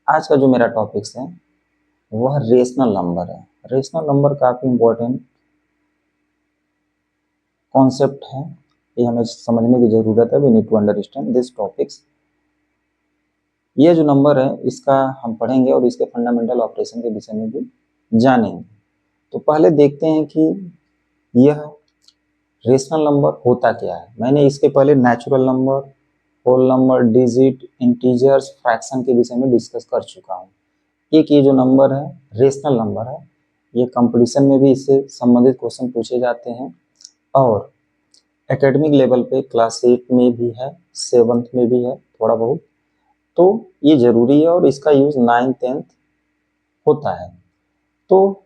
आज का जो मेरा टॉपिक्स है वह रेशनल नंबर है। रेशनल नंबर काफ़ी इम्पोर्टेंट कॉन्सेप्ट है, ये हमें समझने की ज़रूरत है। We need to understand this topics. ये जो नंबर है इसका हम पढ़ेंगे और इसके फंडामेंटल ऑपरेशन के विषय में भी जानेंगे। तो पहले देखते हैं कि यह रेशनल नंबर होता क्या है। मैंने इसके पहले natural number, whole number, digit, integers, fraction के विषय में डिस्कस कर चुका हूँ। एक ये जो नंबर है रेशनल नंबर है, ये कंपटीशन में भी इससे संबंधित क्वेश्चन पूछे जाते हैं और एकेडमिक लेवल पे क्लास 8 में भी है, 7th में भी है थोड़ा बहुत, तो ये जरूरी है और इसका यूज 9th 10th होता है। तो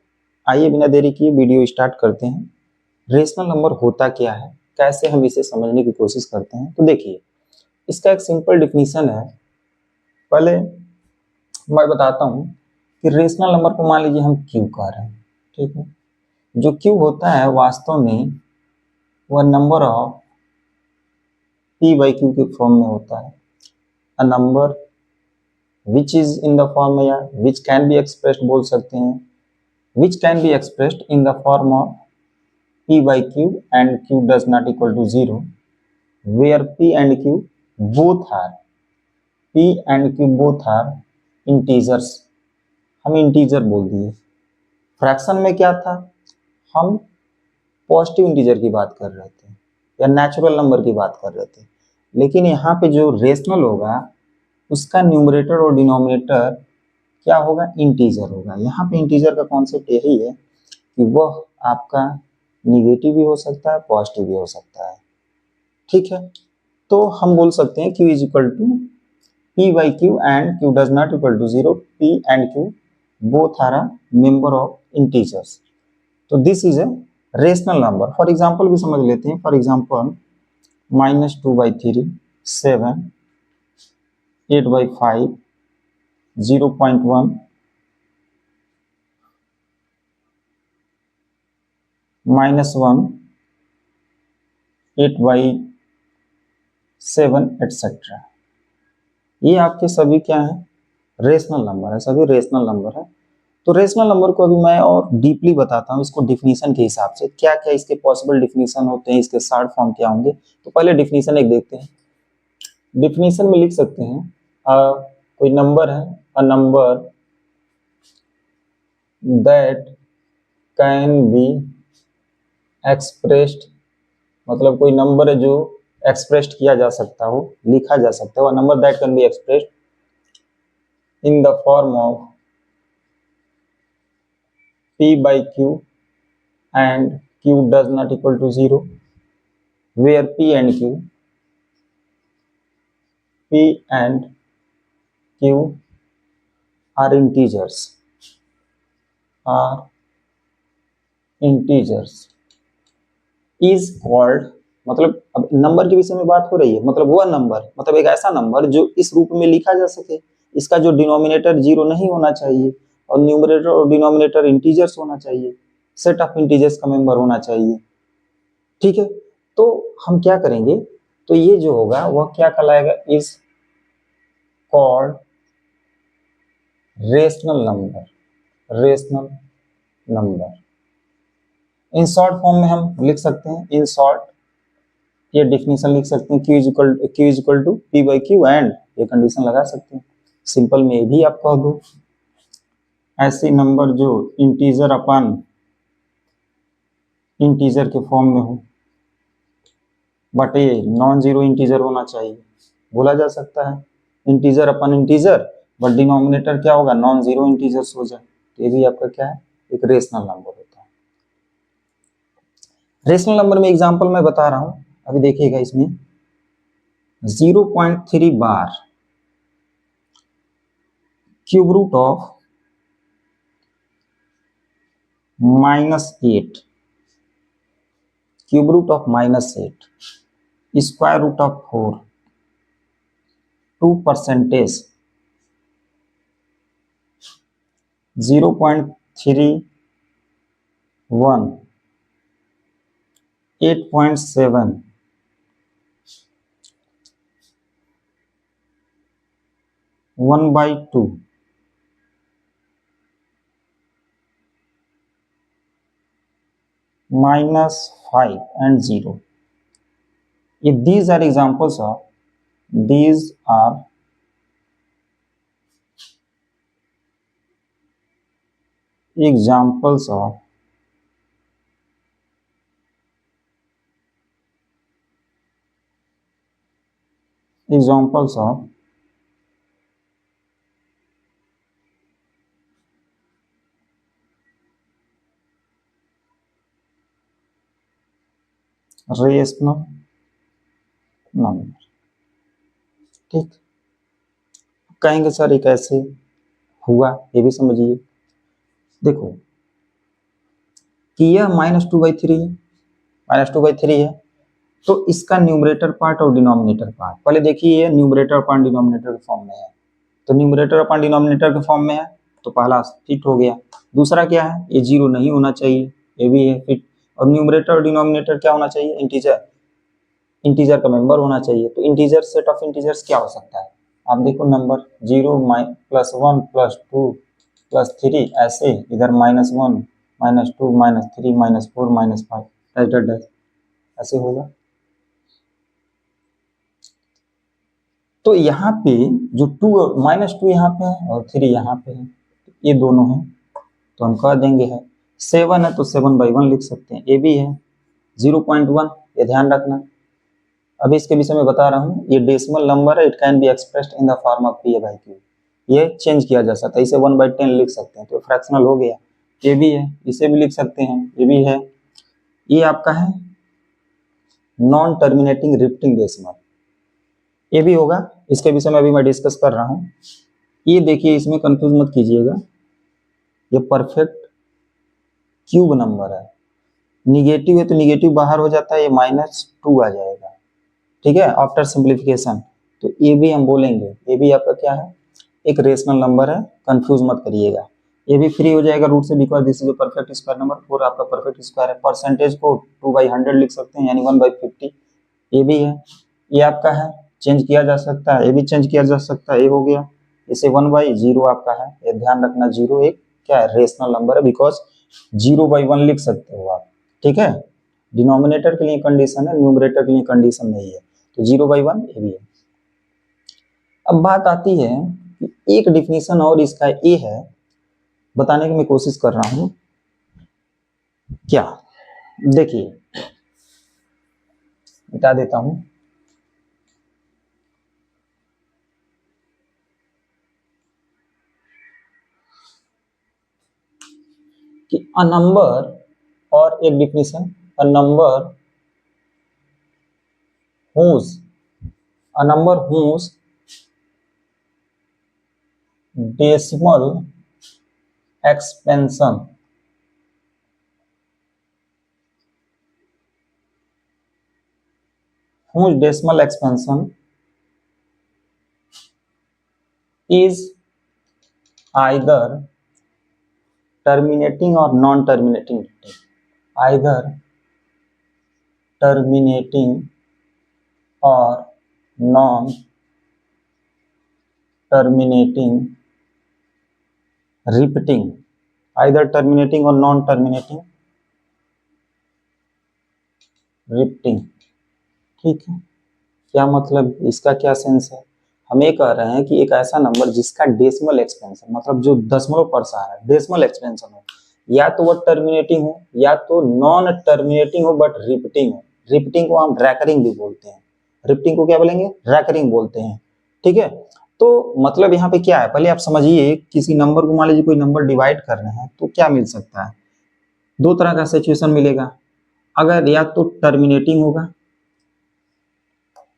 आइए बिना देरी किए वीडियो स्टार्ट करते हैं। रेशनल नंबर होता क्या है, कैसे हम इसे समझने की कोशिश करते हैं। तो देखिए, इसका एक सिंपल डिफिनीशन है। पहले मैं बताता हूँ कि रेशनल नंबर को मान लीजिए हम क्यू कह रहे हैं, ठीक है। जो क्यू होता है वास्तव में वह number of P by Q के फॉर्म में होता है। A number which is in the form, या विच कैन बी एक्सप्रेस्ड बोल सकते हैं, which can be expressed in the form of p by q and q does not equal to 0, where p and q both are integers। हम integer बोल दिए। Fraction में क्या था, हम पॉजिटिव इंटीजर की बात कर रहे थे या नेचुरल नंबर की बात कर रहे थे, लेकिन यहाँ पे जो रेशनल होगा उसका न्यूमरेटर और डिनोमिनेटर क्या होगा, इंटीजर होगा। यहाँ पे इंटीजर का कॉन्सेप्ट यही है कि वह आपका निगेटिव भी हो सकता है, पॉजिटिव भी हो सकता है, ठीक है। तो हम बोल सकते हैं q is equal to p by Q and q does not equal to 0, p and q both are a member of integers. तो this is a rational number. For example भी समझ लेते हैं। For example -2/3, 7, 8/5, 0.1, -1, 8/7 etcetera. ये आपके सभी क्या है, रेशनल नंबर है, सभी रेशनल नंबर है। तो रेशनल नंबर को अभी मैं और डीपली बताता हूँ, इसको डिफिनीशन के हिसाब से क्या क्या इसके पॉसिबल डिफिनीशन होते हैं, इसके शॉर्ट फॉर्म क्या होंगे। तो पहले डिफिनीशन एक देखते हैं। डिफिनीशन में लिख सकते हैं कोई नंबर है, a number that can be expressed, मतलब कोई नंबर है जो एक्सप्रेस्ड किया जा सकता हो, लिखा जा सकता है। Number that can be expressed in the form of p by q and q does not equal to 0, where p and q are integers is called, मतलब अब नंबर के विषय में बात हो रही है, मतलब वह नंबर, मतलब एक ऐसा नंबर जो इस रूप में लिखा जा सके, इसका जो डिनोमिनेटर 0 नहीं होना चाहिए और न्यूमरेटर और डिनोमिनेटर इंटीजर्स होना चाहिए, सेट ऑफ इंटीजर्स का मेंबर होना चाहिए, ठीक है। तो हम क्या करेंगे, तो ये जो होगा वह क्या कहलाएगा, is called rational number. Rational number in short form में हम लिख सकते हैं, इन शॉर्ट ये डिफिनीशन लिख सकते हैं, q is equal to p by Q and ये कंडीशन लगा सकते हैं। सिंपल में ये भी आप कह दो, ऐसी नंबर जो इंटीजर अपन इंटीजर के फॉर्म में हो, बट ये नॉन जीरो इंटीजर होना चाहिए, बोला जा सकता है। Integer upon integer, but denominator क्या होगा, नॉन जीरो इंटीजर्स हो जाए, ये भी आपका क्या है, एक रेशनल नंबर होता है। रेशनल नंबर में एग्जांपल मैं बता रहा हूं, अभी देखिएगा इसमें 0.3 बार cube root of -8, cube root of -8, square root of 4, 2%, 0.31, 8.7, 1/2, -5 and 0. If these are examples of examples of rational number. ठीक, कहेंगे सर ये कैसे हुआ, ये भी समझिए। देखो कि यह -2/3 है, -2/3 है, तो इसका न्यूमरेटर पार्ट और डिनोमिनेटर पार्ट, पहले देखिए ये न्यूमरेटर अपॉन डिनोमिनेटर के फॉर्म में है, तो न्यूमरेटर अपॉन डिनोमिनेटर के फॉर्म में है तो पहला फिट हो गया। दूसरा क्या है, ये 0 नहीं होना चाहिए, ये भी है फिट। और न्यूमरेटर और डिनोमिनेटर क्या होना चाहिए, इंटीजर का मेंबर होना चाहिए। तो इंटीजर सेट ऑफ इंटीजर्स क्या हो सकता है, आप देखो नंबर 0 +1 +2 +3, ऐसे इधर -1 -2 -3 -4 -5 ऐसे होगा। तो यहाँ पे जो -2 यहाँ पे है और 3 यहाँ पे है, ये दोनों है तो हम कह देंगे है। 7 है तो 7/1 लिख सकते हैं, ये भी है 0.1, ये ध्यान रखना। अभी इसके विषय में बता रहा हूँ, ये डेसिमल नंबर है, it can be expressed in the form of P/Q। ये चेंज किया जा सकता है, इसे 1/10 लिख सकते हैं तो फ्रैक्शनल हो गया। ये भी है, इसे भी लिख सकते हैं, ये भी है। ये आपका है नॉन टर्मिनेटिंग रिपीटिंग डेसिमल, ये भी होगा, इसके विषय में अभी मैं डिस्कस कर रहा हूँ। ये देखिए, इसमें कंफ्यूज मत कीजिएगा, ये परफेक्ट क्यूब नंबर है, निगेटिव है तो निगेटिव बाहर हो जाता है, ये -2 आ जाएगा, ठीक है, आफ्टर सिंप्लीफिकेशन। तो ये भी हम बोलेंगे, ये भी आपका क्या है, एक रेशनल नंबर है, कंफ्यूज मत करिएगा। ये भी फ्री हो जाएगा रूट से, because this is perfect square number, 4 आपका परफेक्ट स्क्वायर है। परसेंटेज को 2/100 लिख सकते हैं, यानी 1/50, ये भी है। ये आपका है, चेंज किया जा सकता है, ये भी चेंज किया जा सकता है, ये हो गया। इसे 1/0 आपका है, ये ध्यान रखना, 0 एक क्या है, रेशनल नंबर है, बिकॉज 0/1 लिख सकते हो आप, ठीक है। डिनोमिनेटर के लिए कंडीशन है, न्यूमरेटर के लिए कंडीशन नहीं है, तो 0/1 ये भी है। अब बात आती है कि एक डिफिनीशन और इसका ये है, बताने की मैं कोशिश कर रहा हूं। क्या, देखिए मिटा देता हूं। कि अ नंबर, और एक definition, a number whose decimal expansion is either terminating or non-terminating, either terminating or non-terminating repeating, either terminating or non-terminating repeating, ठीक है। क्या मतलब, इसका क्या सेंस है, हम ये कह रहे हैं कि एक ऐसा नंबर जिसका डेसिमल एक्सपेंशन, मतलब जो दशमलव पर आ रहा है, डेसिमल एक्सपेंशन हो, या तो वो टर्मिनेटिंग हो या तो नॉन टर्मिनेटिंग हो बट रिपीटिंग हो। रिपीटिंग को हम रैकरिंग भी बोलते हैं, रिपीटिंग को क्या बोलेंगे, रैकरिंग बोलते हैं, ठीक है। तो मतलब यहाँ पे क्या है, पहले आप समझिए, किसी नंबर को, मान लीजिए कोई नंबर डिवाइड कर रहे हैं तो क्या मिल सकता है, दो तरह का सिचुएशन मिलेगा। अगर या तो टर्मिनेटिंग होगा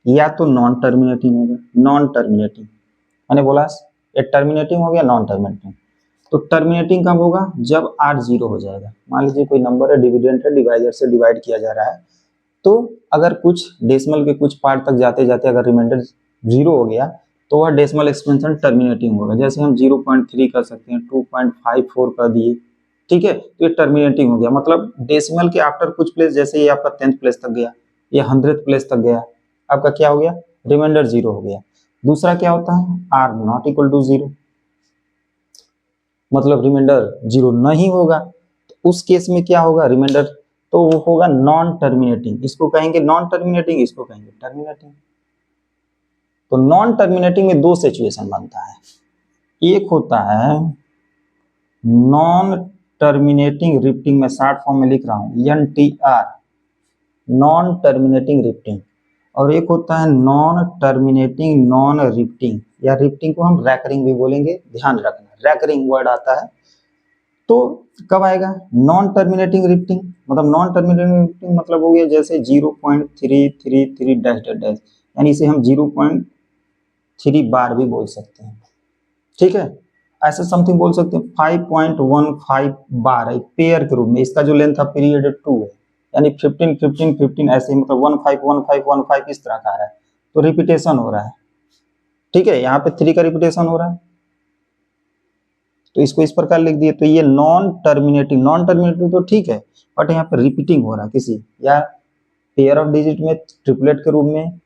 या तो नॉन टर्मिनेटिंग होगा। नॉन टर्मिनेटिंग मैंने बोला, ये टर्मिनेटिंग हो गया, नॉन टर्मिनेटिंग। तो टर्मिनेटिंग कब होगा, जब r 0 हो जाएगा। मान लीजिए कोई नंबर है, डिविडेंड है, डिवाइजर से डिवाइड किया जा रहा है, तो अगर कुछ डेसिमल के कुछ पार्ट तक जाते जाते अगर रिमाइंडर 0 हो गया तो वह डेसिमल एक्सपेंशन टर्मिनेटिंग होगा। जैसे हम 0.3 कर सकते हैं, 2.54 कर दिए, ठीक है, तो ये टर्मिनेटिंग हो गया। मतलब डेसिमल के आफ्टर कुछ प्लेस, जैसे ये आपका 10th प्लेस तक गया, ये 100th प्लेस तक गया, आपका क्या हो गया, रिमाइंडर 0 हो गया। दूसरा क्या होता है, r नॉट इक्वल टू 0, मतलब रिमाइंडर 0 नहीं होगा, तो उस केस में क्या होगा, रिमाइंडर तो वो होगा नॉन टर्मिनेटिंग। इसको कहेंगे नॉन टर्मिनेटिंग, इसको कहेंगे टर्मिनेटिंग। तो नॉन टर्मिनेटिंग में दो सिचुएशन बनता है। एक होता है नॉन टर्मिनेटिंग रिफ्टिंग, में शॉर्ट फॉर्म में लिख रहा हूं NTR, नॉन टर्मिनेटिंग रिफ्टिंग। और एक होता है नॉन टर्मिनेटिंग नॉन रिफ्टिंग, या रिफ्टिंग को हम रैकरिंग भी बोलेंगे, ध्यान रखना रैकरिंग वर्ड आता है। तो कब आएगा नॉन टर्मिनेटिंग रिफ्टिंग? मतलब नॉन टर्मिनेटिंग रिफ्टिंग मतलब हो गया जैसे 0.333 डैश डैश डैश, यानी इसे हम 0.3 बार भी बोल सकते हैं, ठीक है। ऐसे समथिंग बोल सकते हैं 5.15 बार है पेयर के रूप में, इसका जो लेंथ ऑफ पीरियड 2 है, यानी 15 15 15 ऐसे ही, मतलब 15 इस तरह का है। तो रिपीटेशन हो रहा है, ठीक है, यहाँ पे 3 का रिपीटेशन हो रहा है, तो इसको इस प्रकार लिख दिए। तो ये नॉन टर्मिनेटिंग तो ठीक है, बट यहाँ पे रिपीटिंग हो रहा है किसी या पेयर ऑफ डिजिट में, ट्रिपलेट के रूप में,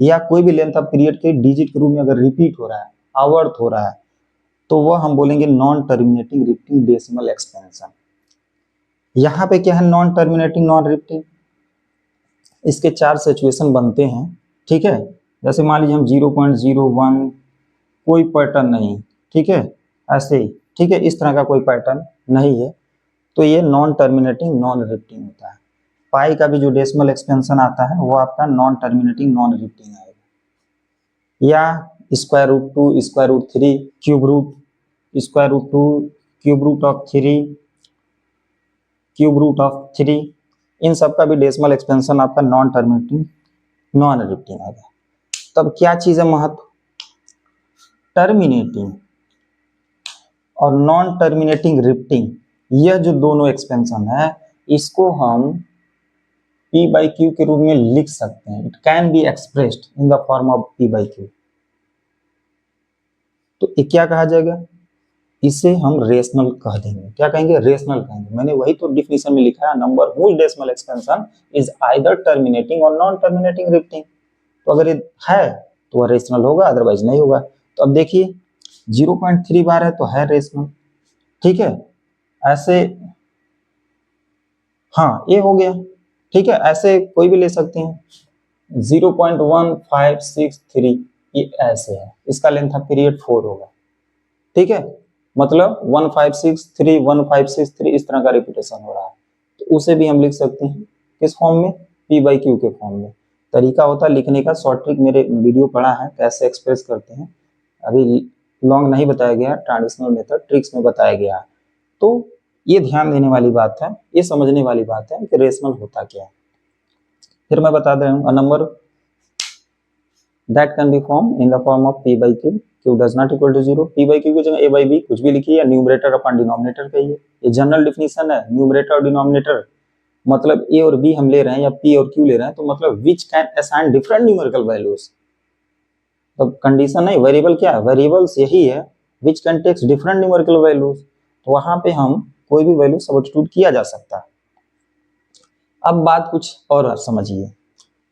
या कोई भी लेंथ ऑफ पीरियड के डिजिट के रूप में अगर रिपीट हो रहा है, आवर्त हो रहा है, तो वह हम बोलेंगे non terminating repeating decimal expansion. यहाँ पे क्या है नॉन टर्मिनेटिंग नॉन रिपीटिंग, इसके 4 सिचुएशन बनते हैं, ठीक है। जैसे मान लीजिए हम 0.01, कोई पैटर्न नहीं, ठीक है, ऐसे ही, ठीक है, इस तरह का कोई पैटर्न नहीं है, तो ये नॉन टर्मिनेटिंग नॉन रिपीटिंग होता है। पाई का भी जो डेसिमल एक्सपेंशन आता है वो आपका नॉन टर्मिनेटिंग नॉन रिपीटिंग आएगा। या square root 2, square root 3, cube root, square root 2, cube root of 3, cube root of 3, इन सब का भी डेसिमल एक्सपेंशन आपका नॉन टर्मिनेटिंग नॉन रिपीटिंग आएगा। तब क्या चीज है महत्व, टर्मिनेटिंग और नॉन टर्मिनेटिंग रिपीटिंग, यह जो दोनों एक्सपेंशन है इसको हम P by Q के रूप में लिख सकते हैं। It can be expressed in the form of P by Q। तो ये क्या कहा जाएगा, इसे हम रेशनल कह देंगे। क्या कहेंगे, रेशनल कहेंगे। मैंने वही तो डिफिनीशन में लिखा है, number whose decimal expansion is either terminating और नॉन टर्मिनेटिंग रिपीटिंग। तो अगर ये है तो वह रेशनल होगा, अदरवाइज नहीं होगा। तो अब देखिए 0.3 बार है तो है रेशनल, ठीक है, ऐसे, हाँ ये हो गया, ठीक है। ऐसे कोई भी ले सकते हैं 0.1563, ये ऐसे है, इसका लेंथ ऑफ पीरियड 4 होगा, ठीक है, मतलब 1563 1563 इस तरह का रिपीटेशन हो रहा है, तो उसे भी हम लिख सकते हैं किस फॉर्म में, P by Q के फॉर्म में। तरीका होता है लिखने का, शॉर्ट ट्रिक मेरे वीडियो पढ़ा है कैसे एक्सप्रेस करते हैं, अभी लॉन्ग नहीं बताया गया, ट्रेडिशनल मेथड ट्रिक्स में बताया गया है। तो ये ध्यान देने वाली बात है, ये समझने वाली बात है कि रेशनल होता क्या है। फिर मैं बता दे रहा हूँ, a number that can be form in the form of P by Q, Q does not equal to 0, P by Q की जगह A by B कुछ भी लिखिए, या न्यूमरेटर अपन डिनोमिनेटर कहिए। ये जनरल डिफिनीशन है, न्यूमरेटर और डिनोमिनेटर, मतलब A और B हम ले रहे हैं या P और Q ले रहे हैं, तो मतलब which can assign different numerical values. तो कंडीशन नहीं, वेरिएबल क्या है, वेरिएबल्स यही है which can takes different numerical values, तो वहां पे हम कोई भी वैल्यू सब्स्टिट्यूट किया जा सकता है। अब बात कुछ और समझिए,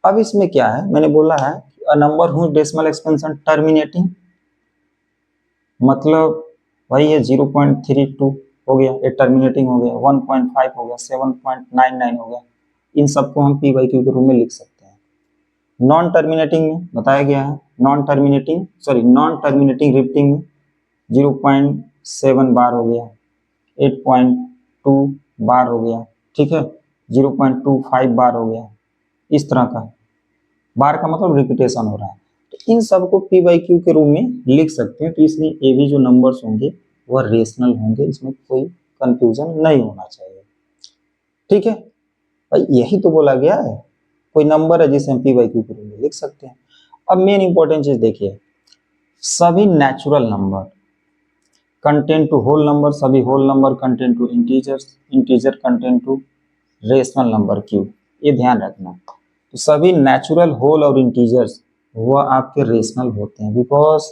अब इसमें क्या है, मैंने बोला है a number whose decimal expansion terminating, मतलब वही है 0.32 हो गया, ये टर्मिनेटिंग हो गया, 1.5 हो गया, 7.99 हो गया, इन सबको हम P by Q के रूप में लिख सकते हैं। नॉन टर्मिनेटिंग में बताया गया है, नॉन टर्मिनेटिंग रिपीटिंग में 0.7 बार हो गया, 8.2 बार हो गया, ठीक है, 0.25 बार हो गया, इस तरह का बार का मतलब रिपीटेशन हो रहा है। तो इन सबको P by Q के रूप में लिख सकते हैं, तो इसलिए ये भी जो नंबर्स होंगे वह रेशनल होंगे, इसमें कोई कंफ्यूजन नहीं होना चाहिए, ठीक है भाई, यही तो बोला गया है, कोई नंबर है जिसे हम P by Q के रूप में लिख सकते हैं। अब मेन इंपॉर्टेंट चीज देखिए, सभी natural number content to whole number, सभी whole number content to integers, integer content to rational number Q, ये ध्यान रखना। तो सभी नेचुरल होल और इंटीजर्स वह आपके रेशनल होते हैं, because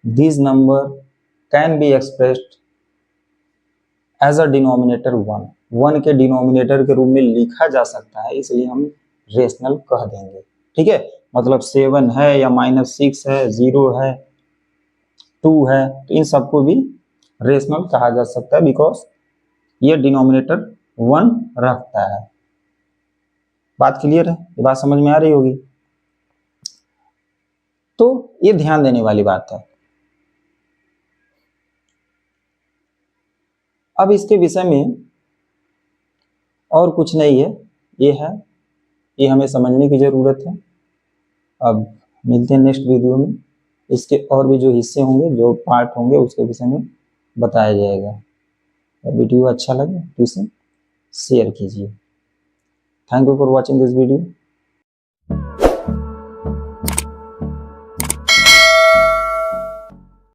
this number can be expressed as a denominator 1, 1 के डिनोमिनेटर के रूप में लिखा जा सकता है, इसलिए हम रेशनल कह देंगे, ठीक है। मतलब 7 है या -6 है, 0 है, 2 है, तो इन सबको भी रेशनल कहा जा सकता है, बिकॉज ये डिनोमिनेटर 1 रखता है, बात क्लियर है, ये बात समझ में आ रही होगी। तो ये ध्यान देने वाली बात है। अब इसके विषय में और कुछ नहीं है, ये है, ये हमें समझने की जरूरत है। अब मिलते हैं नेक्स्ट वीडियो में, इसके और भी जो हिस्से होंगे, जो पार्ट होंगे, उसके विषय में बताया जाएगा। वीडियो अच्छा लगे तो इसे शेयर कीजिए। Thank you for watching this video.